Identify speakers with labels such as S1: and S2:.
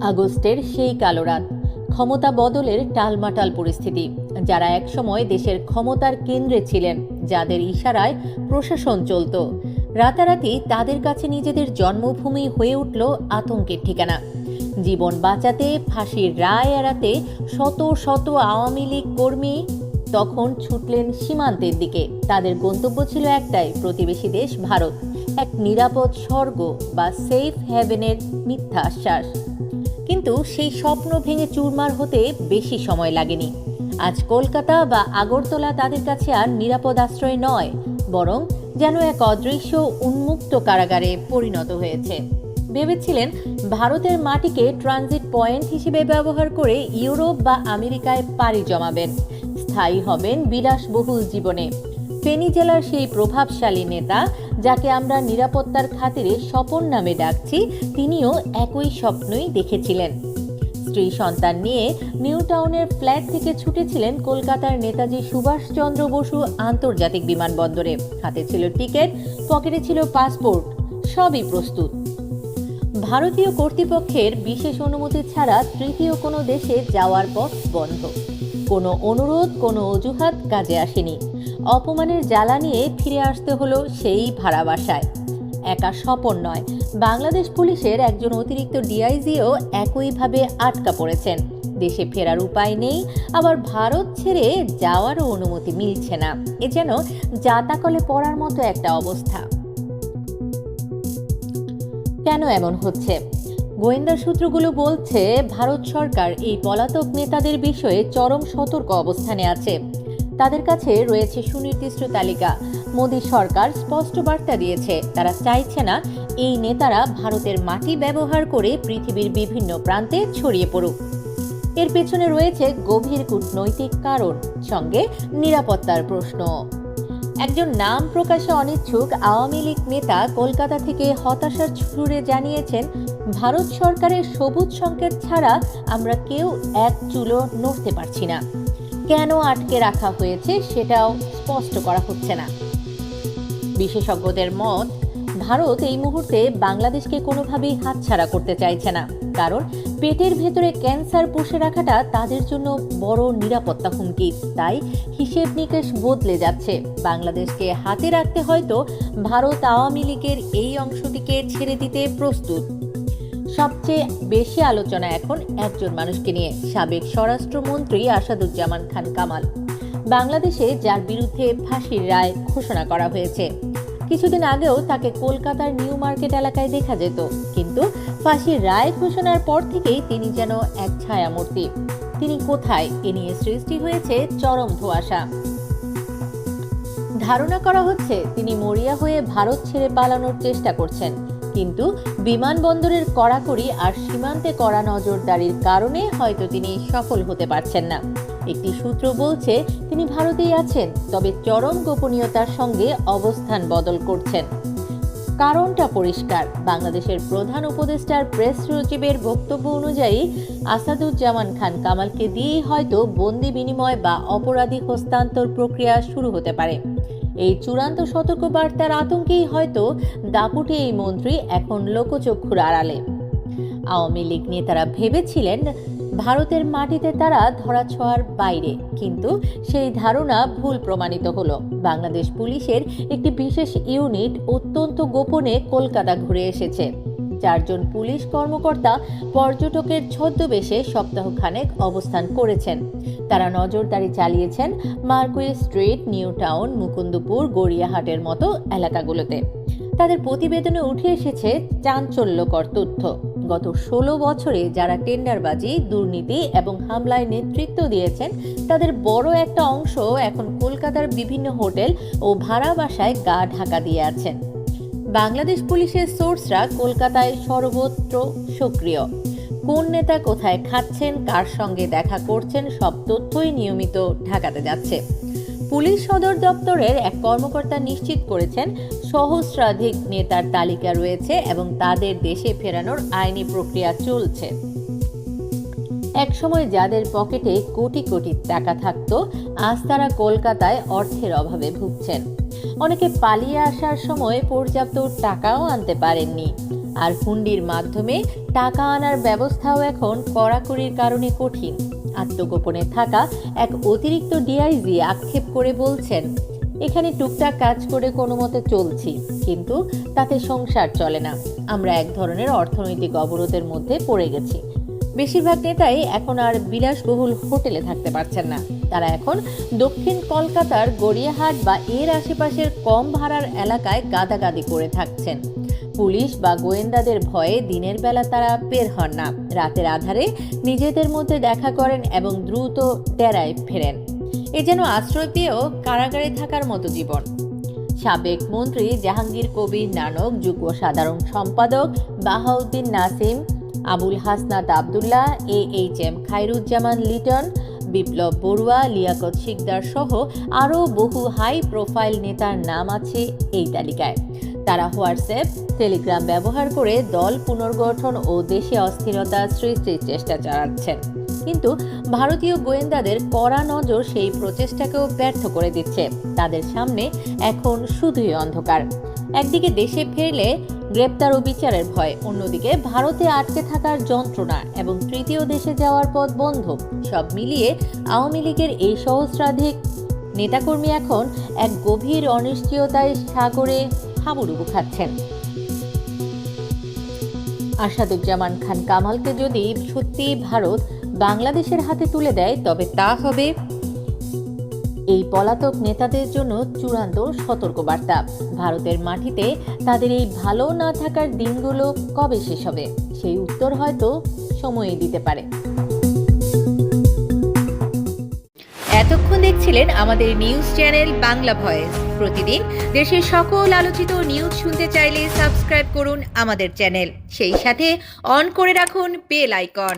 S1: আগস্টের সেই কালো রাত, ক্ষমতা বদলের টালমাটাল পরিস্থিতি। যারা একসময় দেশের ক্ষমতার কেন্দ্রে ছিলেন, যাদের ইশারায় প্রশাসন চলত, রাতারাতি তাদের কাছে নিজেদের জন্মভূমি হয়ে উঠল আতঙ্কের ঠিকানা। জীবন বাঁচাতে, ফাঁসির রায় এড়াতে শত শত আওয়ামী লীগ কর্মী তখন ছুটলেন সীমান্তের দিকে। তাদের গন্তব্য ছিল একটাই, প্রতিবেশী দেশ ভারত, এক নিরাপদ স্বর্গ বা সেফ হ্যাভেনের মিথ্যা আশ্বাস। কিন্তু সেই স্বপ্ন ভেঙে চুরমার হতে বেশি সময় লাগেনি। আজ কলকাতা বা আগরতলা তাদের কাছে আর নিরাপদ আশ্রয় নয়, বরং যেন এক অদৃশ্য উন্মুক্ত কারাগারে পরিণত হয়েছে। ভেবেছিলেন ভারতের মাটিকে ট্রানজিট পয়েন্ট হিসেবে ব্যবহার করে ইউরোপ বা আমেরিকায় পাড়ি জমাবেন, স্থায়ী হবেন বিলাসবহুল জীবনে। ফেনী জেলার সেই প্রভাবশালী নেতা, যাকে আমরা নিরাপত্তার খাতিরে স্বপন নামে ডাকছি, তিনিও একই স্বপ্নই দেখেছিলেন। স্ত্রী সন্তান নিয়ে নিউ টাউনের ফ্ল্যাট থেকে ছুটেছিলেন কলকাতার নেতাজি সুভাষচন্দ্র বসু আন্তর্জাতিক বিমানবন্দরে। হাতে ছিল টিকিট, পকেটে ছিল পাসপোর্ট, সবই প্রস্তুত। ভারতীয় কর্তৃপক্ষের বিশেষ অনুমতি ছাড়া তৃতীয় কোনো দেশে যাওয়ার পথ বন্ধ। কোনো অনুরোধ, কোনো অজুহাত কাজে আসেনি। অপমানের জ্বালা নিয়ে ফিরে আসতে হলো সেই ভাড়া বাসায়। একা স্বপন নয়, বাংলাদেশ পুলিশের একজন অতিরিক্ত ডিআইজিও একইভাবে আটকা পড়েছেন। দেশে ফেরার উপায় নেই, আবার ভারত ছেড়ে যাওয়ারও অনুমতি মিলছে না। এ যেন জাতাকলে পড়ার মতো একটা অবস্থা। কেন এমন হচ্ছে? গোয়েন্দা সূত্রগুলো বলছে, ভারত সরকার এই পলাতক নেতাদের বিষয়ে চরম সতর্ক অবস্থানে আছে। তাদের কাছে রয়েছে সুনির্দিষ্ট তালিকা। মোদী সরকার স্পষ্ট বার্তা দিয়েছে, তারা চাইছে না এই নেতারা ভারতের মাটি ব্যবহার করে পৃথিবীর বিভিন্ন প্রান্তে ছড়িয়ে পড়ুক। এর পেছনে রয়েছে গভীর কূটনৈতিক কারণ, সঙ্গে নিরাপত্তার প্রশ্ন। একজন নাম প্রকাশে অনিচ্ছুক আওয়ামী লীগ নেতা কলকাতা থেকে হতাশার সুরে জানিয়েছেন, ভারত সরকারের সবুজ সংকেত ছাড়া আমরা কেউ এক চুলো নড়তে পারছি না। কেন আটকে রাখা হয়েছে সেটাও স্পষ্ট করা হচ্ছে না। বিশেষজ্ঞদের মত, ভারত এই মুহূর্তে বাংলাদেশকে কোনোভাবেই হাতছাড়া করতে চাইছে না, কারণ পেটের ভেতরে ক্যান্সার পুষে রাখাটা তাদের জন্য বড় নিরাপত্তা হুমকি। তাই হিসেব নিকেশ বদলে যাচ্ছে। বাংলাদেশকে হাতে রাখতে হয়তো ভারত আওয়ামী লীগের এই অংশটিকে ছেড়ে দিতে প্রস্তুত। সবচেয়ে বেশি আলোচনা এখন একজন মানুষকে নিয়ে, সাবেক স্বরাষ্ট্রমন্ত্রী আসাদুজ্জামান খান কামাল। বাংলাদেশে যার বিরুদ্ধে ফাঁসির রায় ঘোষণা করা হয়েছে। কিছুদিন আগেও তাকে কলকাতার নিউ মার্কেট এলাকায় দেখা যেত, কিন্তু ফাঁসির রায় ঘোষণার পর থেকেই তিনি যেন এক ছায়ামূর্তি। তিনি কোথায়, এ নিয়ে সৃষ্টি হয়েছে চরম ধোঁয়াশা। ধারণা করা হচ্ছে তিনি মরিয়া হয়ে ভারত ছেড়ে পালানোর চেষ্টা করছেন, কিন্তু বিমানবন্দরের কড়াকড়ি আর সীমান্তে কড়া নজরদারির কারণে হয়তো তিনি সফল হতে পারছেন না। একটি সূত্র বলছে তিনি ভারতেই আছেন, তবে চরম গোপনীয়তার সঙ্গে অবস্থান বদল করছেন। কারণটা পরিষ্কার, বাংলাদেশের প্রধান উপদেষ্টার প্রেস সচিবের বক্তব্য অনুযায়ী আসাদুজ্জামান খান কামালকে দিয়েই হয়তো বন্দি বিনিময় বা অপরাধী হস্তান্তর প্রক্রিয়া শুরু হতে পারে। এই চূড়ান্ত সতর্কবার্তার আতঙ্কেই হয়তো দাপুটে এই মন্ত্রী এখন লোকচক্ষুর আড়ালে। আওয়ামী লীগ নেতারা ভেবেছিলেন ভারতের মাটিতে তারা ধরাছোঁয়ার বাইরে, কিন্তু সেই ধারণা ভুল প্রমাণিত হলো। বাংলাদেশ পুলিশের একটি বিশেষ ইউনিট অত্যন্ত গোপনে কলকাতা ঘুরে এসেছে। 4 জন পুলিশ কর্মকর্তা পর্যটকের ছদ্মবেশে সপ্তাহখানেক অবস্থান করেছেন। তারা নজরদারি চালিয়েছেন Marquis street, new town, Mukundapur, গড়িয়াহাটের মতো এলাকাগুলোতে। তাদের প্রতিবেদনে উঠে এসেছে চাঞ্চল্যকর তথ্য। গত 16 বছরে যারা টেন্ডারবাজি, দুর্নীতি এবং হামলায় নেতৃত্ব দিয়েছেন, তাদের বড় একটা অংশ এখন কলকাতার বিভিন্ন হোটেল ও ভাড়া বাসায় গা ঢাকা দিয়ে আছেন। বাংলাদেশ পুলিশের সোর্সরা কলকাতায় সর্বত্র সক্রিয়। কোন নেতা কোথায় খাচ্ছেন, কার সঙ্গে দেখা করছেন, সব তথ্যই নিয়মিত ঢাকাতে যাচ্ছে। পুলিশ সদর দপ্তরের এক কর্মকর্তা নিশ্চিত করেছেন, সহস্রাধিক নেতার তালিকা রয়েছে এবং তাদের দেশে ফেরানোর আইনি প্রক্রিয়া চলছে। একসময় যাদের পকেটে কোটি কোটি টাকা থাকতো, আজ তারা কলকাতায় অর্থের অভাবে ভুগছেন। অনেকে পালিয়ে আসার সময় পর্যাপ্ত টাকাও আনতে পারেননি। আর হুন্ডির মাধ্যমে টাকা আনার ব্যবস্থাও এখন কড়াকড়ির কারণে কঠিন। আত্মগোপনে থাকা এক অতিরিক্ত ডিআইজি আক্ষেপ করে বলছেন, এখানে টুকটাক কাজ করে কোনো মতে চলছি, কিন্তু তাতে সংসার চলে না। আমরা এক ধরনের অর্থনৈতিক অবরোধের মধ্যে পড়ে গেছি। বেশিরভাগ নেতাই এখন আর বিলাসবহুল হোটেলে থাকতে পারছেন না। তারা এখন দক্ষিণ কলকাতার গড়িয়াহাট বা এর আশেপাশের কম ভাড়ার এলাকায় গাদাগাদি করে থাকছেন। পুলিশ বা গোয়েন্দাদের ভয়ে দিনের বেলা তারা বের হন না। রাতের আধারে নিজেদের মধ্যে দেখা করেন এবং দ্রুত ডেরায় ফেরেন। এ যেন আশ্রয় পেয়েও কারাগারে থাকার মতো জীবন। সাবেক মন্ত্রী জাহাঙ্গীর কবির নানক, যুগ্ম সাধারণ সম্পাদক বাহাউদ্দিন নাসিম, আবুল হাসনাত আবদুল্লাহ, AHM খায়রুজ্জামান লিটন, বিপ্লব বড়ুয়া, লিয়াকত শিকদার সহ আরও বহু হাই প্রোফাইল নেতার নাম আছে এই তালিকায়। তারা হোয়াটসঅ্যাপ, টেলিগ্রাম ব্যবহার করে দল পুনর্গঠন ও দেশে অস্থিরতা সৃষ্টির চেষ্টা চালাচ্ছেন। কিন্তু ভারতীয় গোয়েন্দাদের কড়া নজর সেই প্রচেষ্টাকেও ব্যর্থ করে দিচ্ছে। তাদের সামনে এখন শুধুই অন্ধকার। একদিকে দেশে ফিরলে গ্রেপ্তার ও বিচারের ভয়, অন্যদিকে ভারতে আটকে থাকার যন্ত্রণা এবং তৃতীয় দেশে যাওয়ার পথ বন্ধ। সব মিলিয়ে আওয়ামী লীগের এই সহস্রাধিক নেতাকর্মী এখন এক গভীর অনিশ্চয়তায় সাগরে হাবুডুবু খাচ্ছেন। আসাদুজ্জামান খান কামালকে যদি সত্যি ভারত বাংলাদেশের হাতে তুলে দেয়, তবে তা হবে এই পলাতক নেতাদের জন্য চূড়ান্ত সতর্কবার্তা। ভারতের মাটিতে তাদের এই ভালো না থাকার দিনগুলো কবে শেষ হবে, সেই উত্তর হয়তো সময়ই দিতে পারে। এতক্ষণ দেখছিলেন আমাদের নিউজ চ্যানেল বাংলা ভয়েস। প্রতিদিন দেশের সকল আলোচিত নিউজ শুনতে চাইলে সাবস্ক্রাইব করুন আমাদের চ্যানেল, সেই সাথে অন করে রাখুন বেল আইকন।